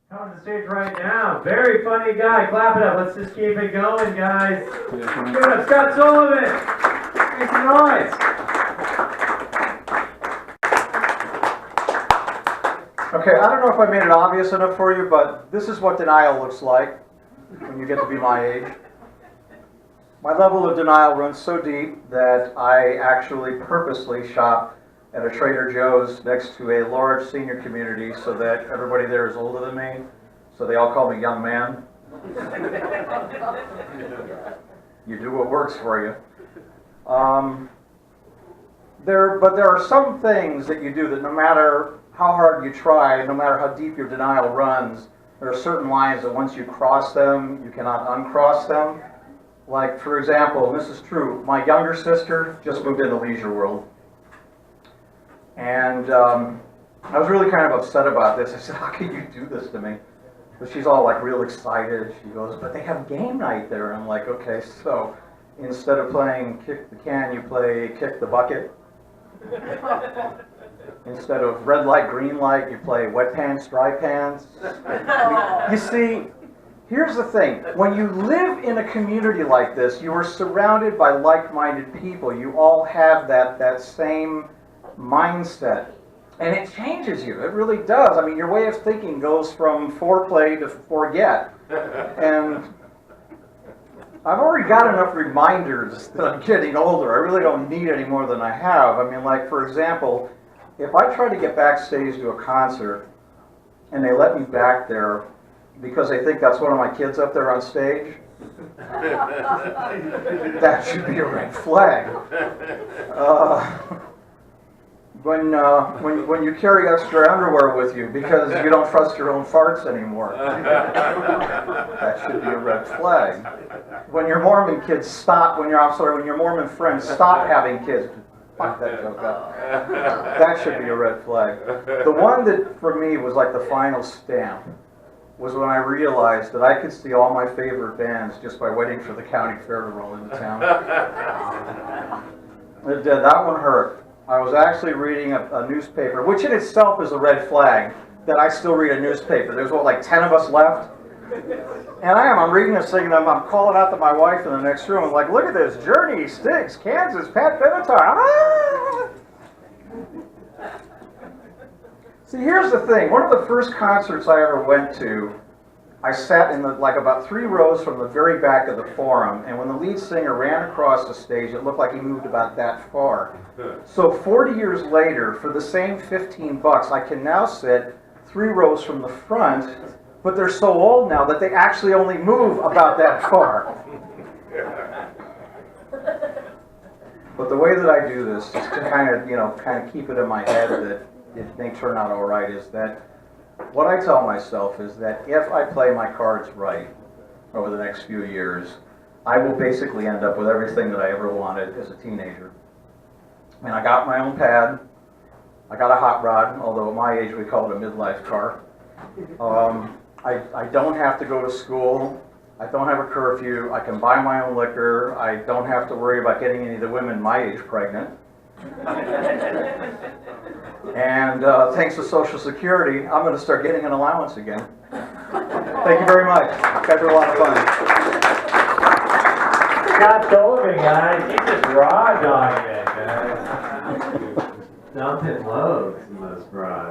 Coming to the stage right now. Very funny guy. Clap it up. Let's just keep it going, guys. Give it up, Scott Sullivan. Make some noise. Okay, I don't know if I made it obvious enough for you, but this is what denial looks like when you get to be my age. My level of denial runs so deep that I actually purposely shop at a Trader Joe's next to a large senior community so that everybody there is older than me, so they all call me young man. You do what works for you. But there are some things that you do that no matter how hard you try, no matter how deep your denial runs, there are certain lines that once you cross them, you cannot uncross them. Like, for example, and this is true, my younger sister just moved into Leisure World. And I was really kind of upset about this. I said, how can you do this to me? But she's all like real excited. She goes, but they have game night there. And I'm like, okay, so instead of playing kick the can, you play kick the bucket. Instead of red light, green light, you play wet pants, dry pants. You see, here's the thing. When you live in a community like this, you are surrounded by like-minded people. You all have that same mindset. And it changes you. It really does. I mean, your way of thinking goes from foreplay to forget. And I've already got enough reminders that I'm getting older. I really don't need any more than I have. I mean, like, for example, if I try to get backstage to a concert and they let me back there because they think that's one of my kids up there on stage, that should be a red flag. When you carry extra underwear with you because you don't trust your own farts anymore, that should be a red flag. When your Mormon kids stop, when your Mormon friends stop having kids, fuck that joke up. That should be a red flag. The one that for me was like the final stamp was when I realized that I could see all my favorite bands just by waiting for the county fair to roll into town. It did. That one hurt. I was actually reading a newspaper, which in itself is a red flag, that I still read a newspaper. There's, what, like 10 of us left? And I'm reading this thing, and I'm calling out to my wife in the next room. I'm like, look at this, Journey, Styx, Kansas, Pat Benatar. Ah! See, here's the thing. One of the first concerts I ever went to, I sat in about 3 rows from the very back of the Forum, and when the lead singer ran across the stage, it looked like he moved about that far. So 40 years later, for the same 15 bucks, I can now sit 3 rows from the front, but they're so old now that they actually only move about that far. But the way that I do this, just to kind of keep it in my head that it may turn out all right, is that what I tell myself is that if I play my cards right over the next few years, I will basically end up with everything that I ever wanted as a teenager. I mean, I got my own pad, I got a hot rod, although at my age we call it a midlife car. I don't have to go to school, I don't have a curfew, I can buy my own liquor, I don't have to worry about getting any of the women my age pregnant. And thanks to Social Security, I'm going to start getting an allowance again. Thank you very much. You guys are a lot of fun. Scott Sullivan, guys. He just raw dogging it, guys. Dumping loads in those bras.